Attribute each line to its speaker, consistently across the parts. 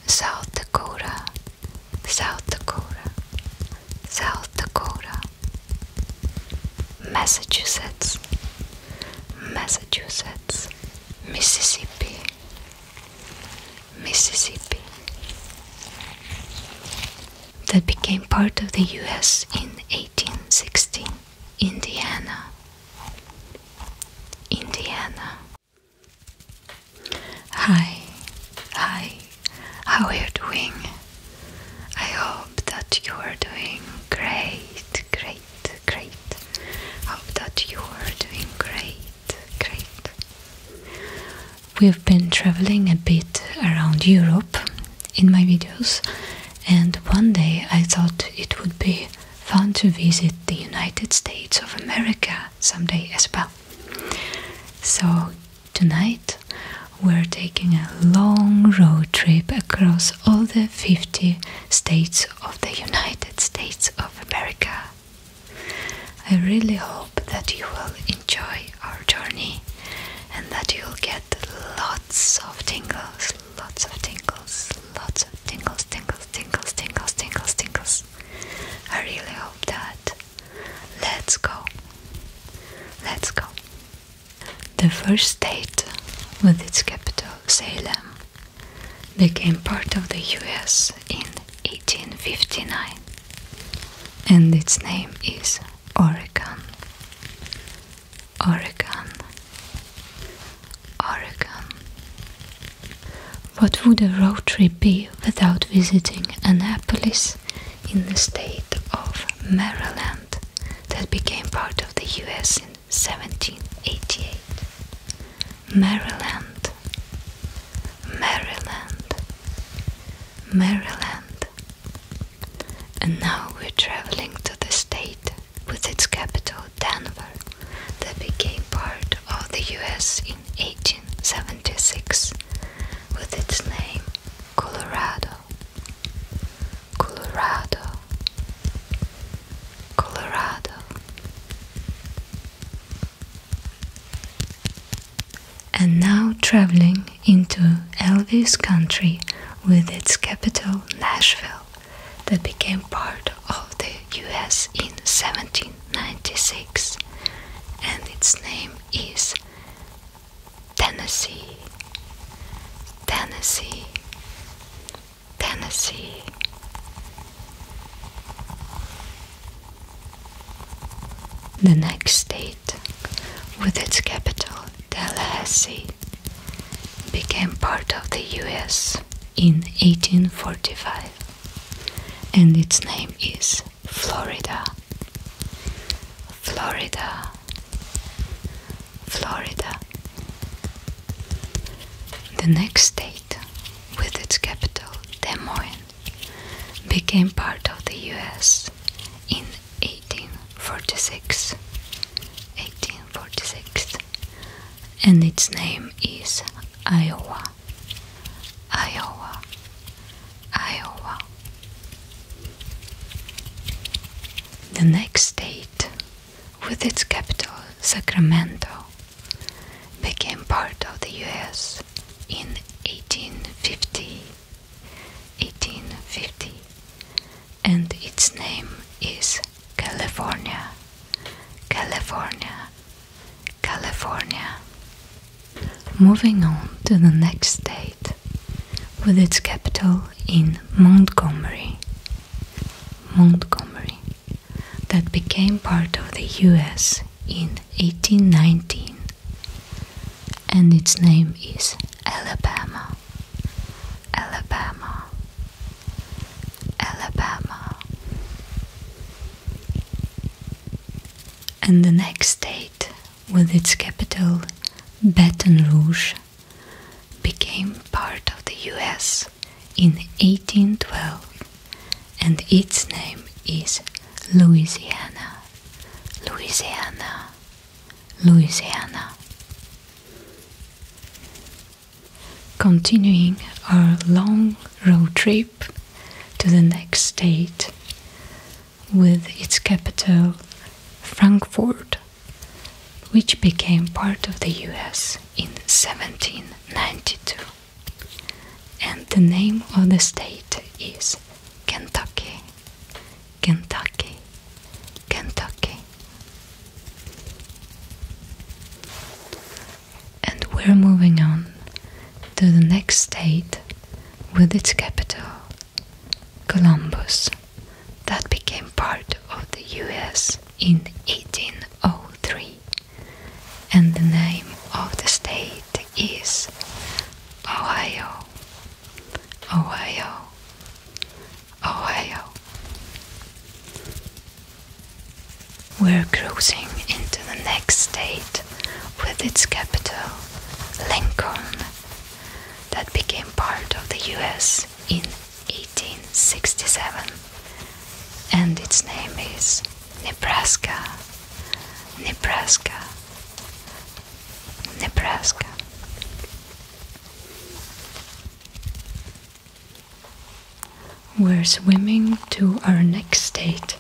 Speaker 1: South Dakota, South Dakota, South Dakota, Massachusetts, Massachusetts, Mississippi, Mississippi, that became part of the US in 1816, Indiana, Indiana. Hi, how are you doing? I hope that you are doing great, great, great. Hope that you are doing great, great. We've been traveling a bit around Europe in my videos, and one day I thought it would be fun to visit the United States of America someday as well. So tonight we're taking a long road trip across all the 50 states of the United States of America. I really hope that you will enjoy our journey and that you'll get lots of tingles, lots of tingles, lots of tingles, tingles, tingles, tingles, tingles, tingles. I really hope that. Let's go. Let's go. The first state, with its capital Salem, became part of the US in 1859, and its name is Oregon. Oregon. Oregon. What would a road trip be without visiting Annapolis in the state of Maryland that became part of the US in 1788? Maryland, Maryland, Maryland. And now we're traveling to the state with its capital Denver that became part of the US in 1876 with its name Colorado, Colorado, Colorado. And now traveling into Elvis country with its capital Nashville that became part of the US in 1796, and its name is Tennessee, Tennessee, Tennessee. The next state, with its capital Tallahassee, became part of the US in 1845, and its name is Florida, Florida, Florida. The next state, with its capital Des Moines, became part of the US in 1846, 1846. And its name is Iowa, Iowa, Iowa. The next state, with its capital Sacramento, became part of the US in 1850, 1850, and its name is California, California, California. Moving on to the next state, with its capital in Montgomery, Montgomery, that became part of the US in 1819, and its name is Alabama, Alabama, Alabama. And the next state, with its capital Baton Rouge, became part of the US in 1812, and its name is Louisiana, Louisiana, Louisiana. Continuing our long road trip to the next state, with its capital Frankfurt, which became part of the US in 1792, and the the name of the state is Kentucky. Kentucky. Kentucky. And we're moving on to the next state with its capital, Columbus, that became part of the US in 1803. And the name of the state is Ohio. Ohio. Ohio. We're cruising into the next state with its capital, Lincoln, that became part of the US in 1867, and its name is Nebraska. Nebraska. Nebraska. We're swimming to our next state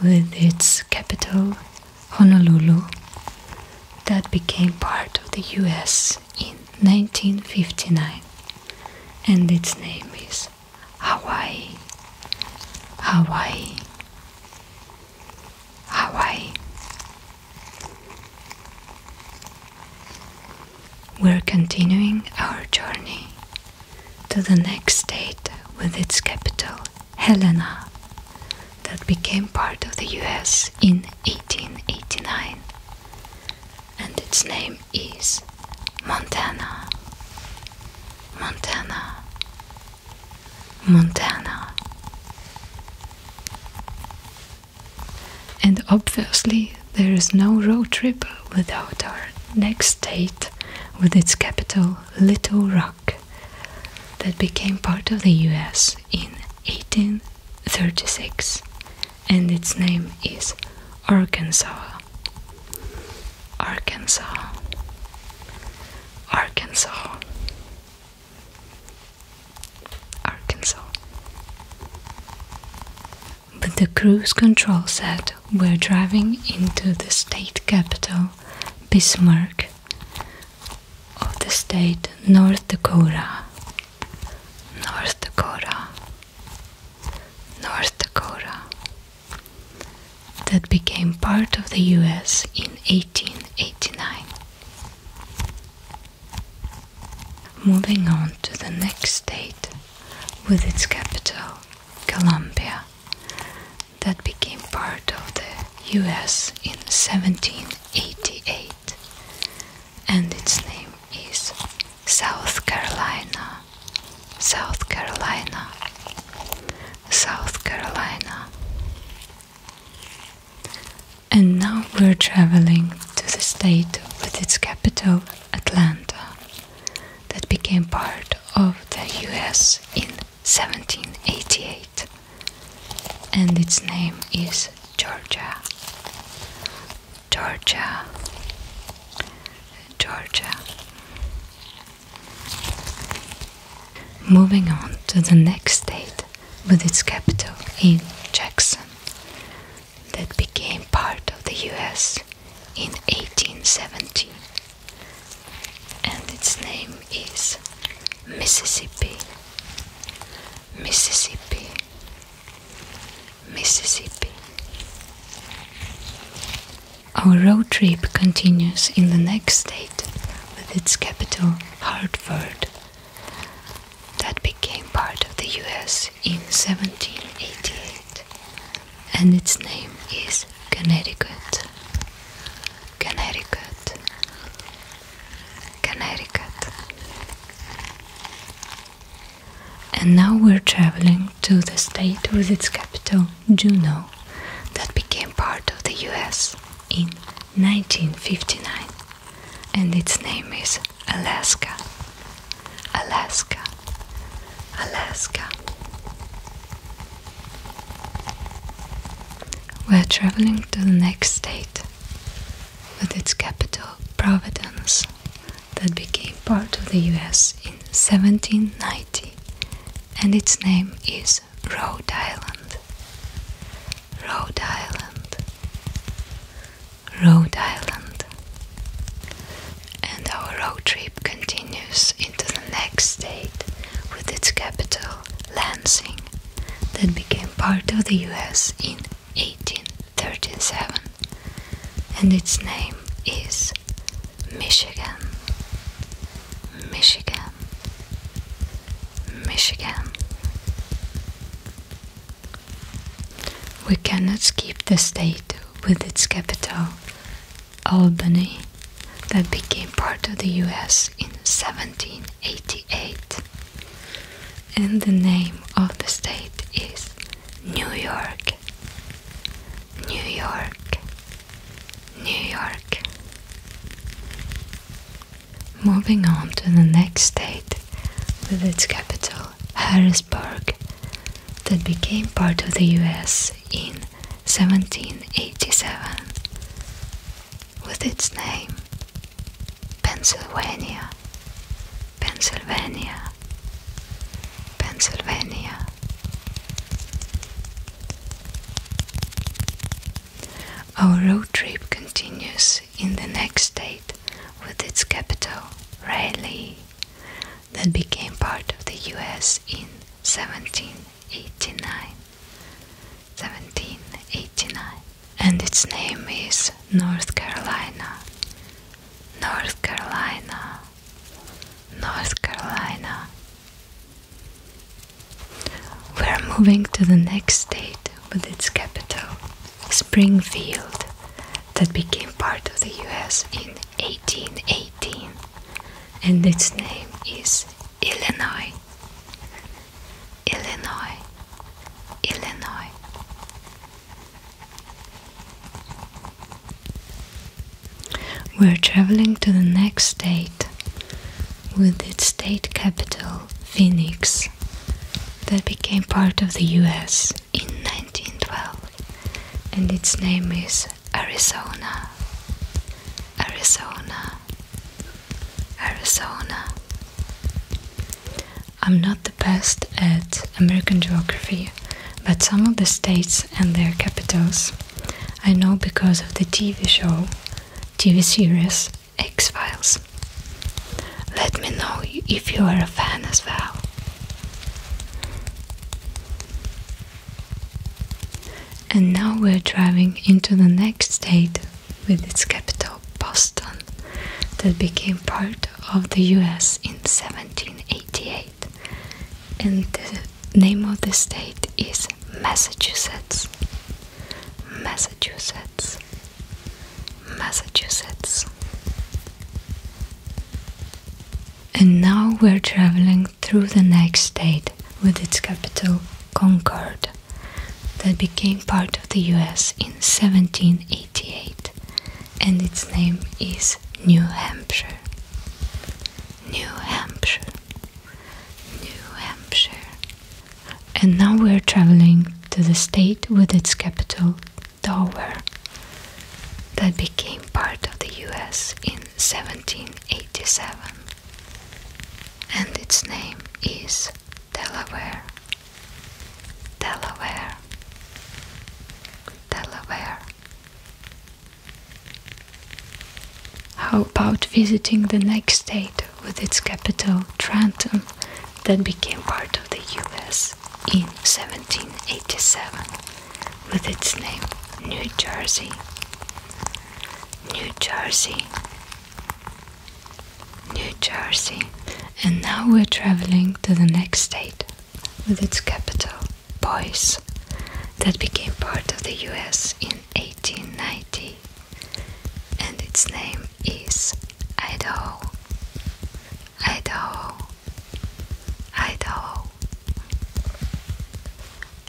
Speaker 1: with its capital, Honolulu, that became part of the US in 1959, and its name is Hawaii. Hawaii. Hawaii. We're continuing our journey to the next state with its capital, Helena, that became part of the US in 1889, and its name is Montana. Montana. Montana. And obviously there is no road trip without our next state with its capital, Little Rock, that became part of the US in 1836, and its name is Arkansas. Arkansas. Arkansas. Arkansas. But the cruise control said we're driving into the state capital, Bismarck, of the state North Dakota. North Dakota. North Dakota. That became part of the US in 1889. Moving on to the next state with its capital, Columbia, that became part of the US in 1788, and its name is South Carolina. South Carolina. South Carolina. And now we're traveling to the state with its capital, Atlanta, that became part of the US in 1788, and its name is Georgia. Georgia. Georgia. Moving on to the next state with its capital in Jackson, that became part of the US in 1870, and its name is Mississippi. Mississippi. Mississippi. Our road trip continues in the next state with its capital, Hartford, that became part of the US in 1788, and its name is Connecticut. Connecticut. Connecticut. And now we're traveling to the state with its capital, Juneau, that became part of the US in 1959, and its name is Alaska. Alaska. Alaska. We're traveling to the next state with its capital, Providence, that became part of the US in 1790, and its name is Rhode Island. Rhode Island. Rhode Island. And our road trip continues into the next state with its part of the US in 1837, and its name is Michigan. Michigan. Michigan. We cannot skip the state with its capital, Albany, that became part of the US in 1788. And the name of the state is New York. New York. New York. Moving on to the next state with its capital, Harrisburg, that became part of the US in 1787, with its name Pennsylvania. Pennsylvania. Pennsylvania. Our road trip continues in the next state with its capital, Raleigh, that became part of the US in 1789. 1789. And its name is North Carolina. North Carolina. North Carolina. We're moving to the next state with its capital, Springfield, that became part of the US in 1818, and its name is Illinois. Illinois. Illinois. We're traveling to the next state with its state capital, Phoenix, that became part of the US in 1912, and its name is Arizona. Arizona. Arizona. I'm not the best at American geography, but some of the states and their capitals I know because of the TV series X-Files. Let me know if you are a fan as well. And now we're driving into the next state with its capital, Boston, that became part of the US in 1788. And the name of the state is Massachusetts. Massachusetts. Massachusetts. And now we're traveling through the next state with its capital, Concord, that became part of the US in 1788, and its name is New Hampshire. New Hampshire. New Hampshire. And now we're traveling to the state with its capital, Delaware, that became part of the US in 1787, and its name is Delaware. Delaware. Delaware. How about visiting the next state with its capital, Trenton, that became part of the US in 1787, with its name New Jersey. New Jersey. New Jersey. And now we're traveling to the next state with its capital, Boise, that became part of the US in 1890, and its name is Idaho. Idaho. Idaho.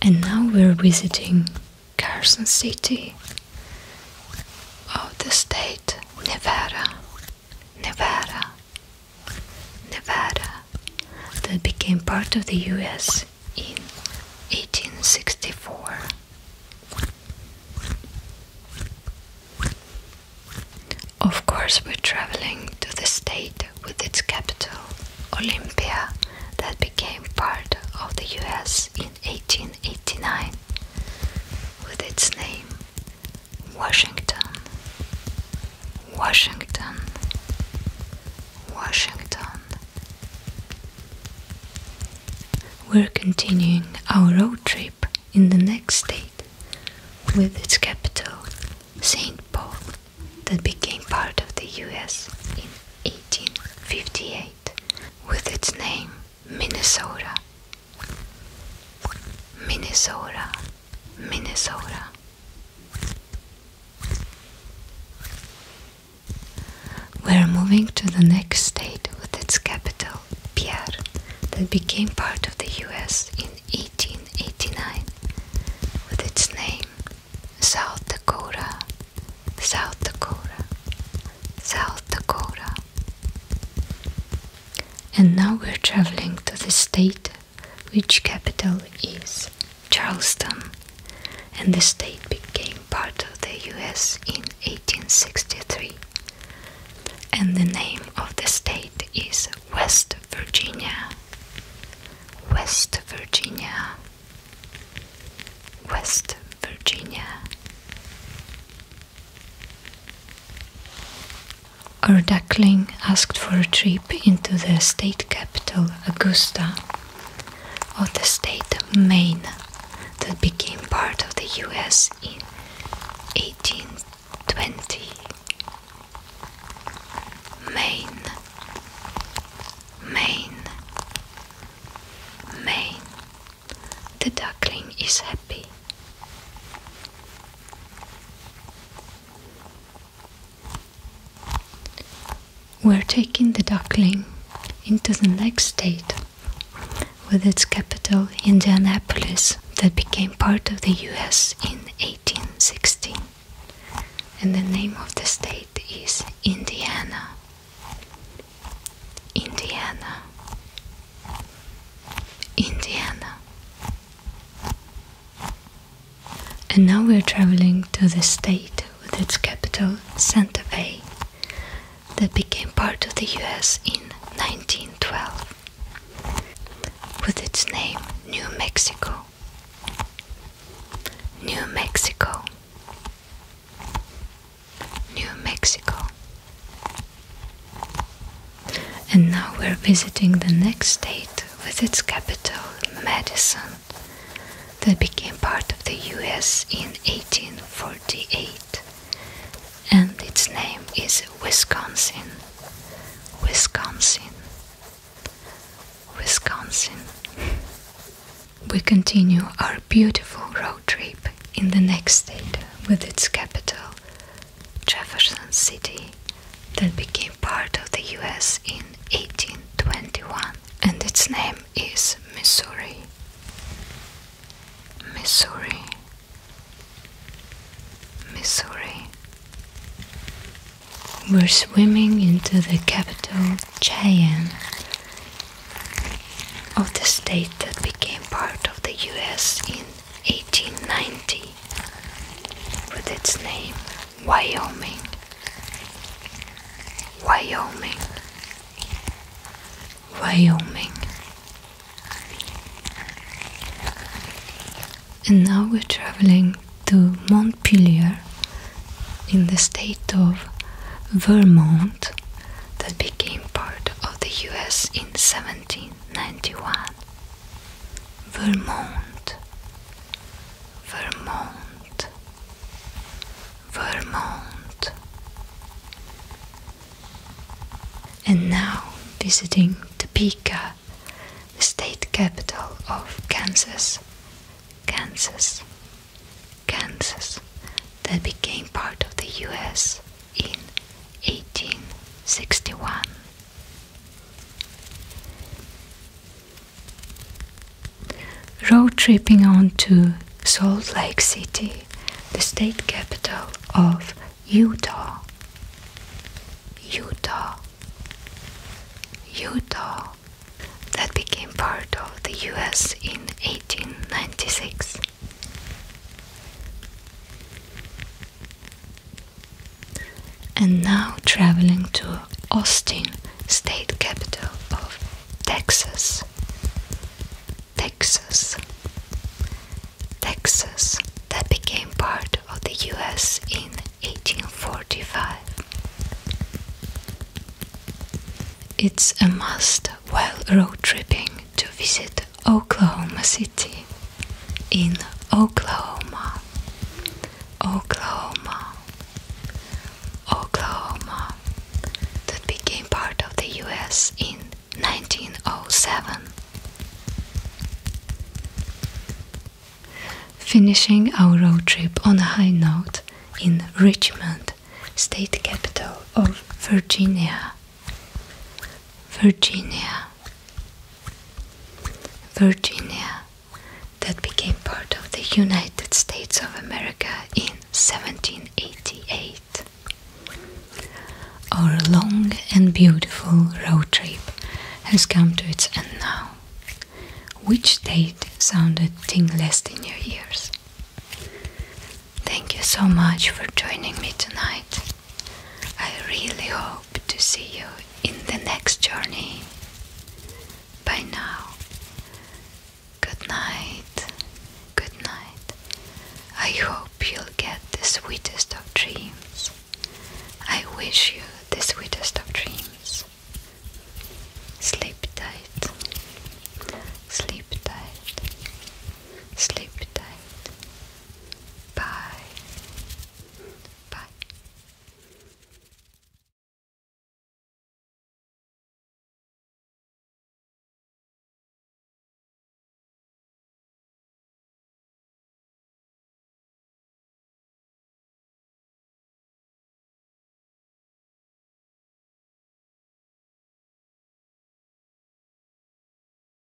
Speaker 1: And now we're visiting Carson City of the state Nevada. Nevada. Nevada, that became part of the US in 1864. Of course, we're traveling to the state with its capital, Olympia, that became part of the US in 1889, with its name Washington. Washington. Washington. We're continuing our road trip in the next state with its capital, St. Paul, that became part of the US in 1858 with its name Minnesota. Minnesota, Minnesota. We're moving to the next state with its capital, Pierre, that became part of the US in 1889 with its name, South Dakota, South Dakota, South Dakota. And now we're traveling to the state which capital is Charleston, and the state became part of the US in 1863. And the name of the state is West Virginia. West Virginia. West Virginia. Our duckling asked for a trip into the state capital, Augusta, of the state Maine, that became part of the US in 1820. Maine, Maine, Maine. The duckling is happy. We're taking the duckling into the next state with its capital Indianapolis that became part of the US in 1816. And the name of the state is Indiana. Indiana. Indiana. And now we're traveling to the state with its capital Santa Fe that became part of the US in 1912 with its name New Mexico. New Mexico. New Mexico. And now we're visiting the next state with its capital, Madison, that became part of the US in 1848. And its name is Wisconsin. Wisconsin. Wisconsin. We continue our beautiful road trip in the next state with its capital, Jefferson City, that became part of the US in 1821, and its name is Missouri. Missouri. Missouri. We're swimming into the capital, Cheyenne, of the state that became part of the US in 1890 with its name Wyoming. Wyoming. Wyoming. And now we're traveling to Montpelier in the state of Vermont that became part of the US in 1791. Vermont. Vermont. Vermont. And now visiting Topeka, the state capital of Kansas. Kansas. Kansas, that became part of the US in 1861. Road tripping on to Salt Lake City, the state capital of Utah. Utah. Utah, that became part of the US in 1896. And now traveling to Austin, state capital of Texas. Texas. Texas, that became part of the US in 1845. It's a must while road tripping to visit Oklahoma City in Oklahoma, Oklahoma, Oklahoma, that became part of the US in 1907. Finishing our road trip on a high note in Richmond, state capital of Virginia. Virginia, Virginia, that became part of the United States of America in 1788. Our long and beautiful road trip has come to its end now. Which state sounded tingliest in your ears? Thank you so much for joining me tonight. I really hope to see you in the next journey. Bye now. Good night. Good night. I hope you'll get the sweetest of dreams. I wish you the sweetest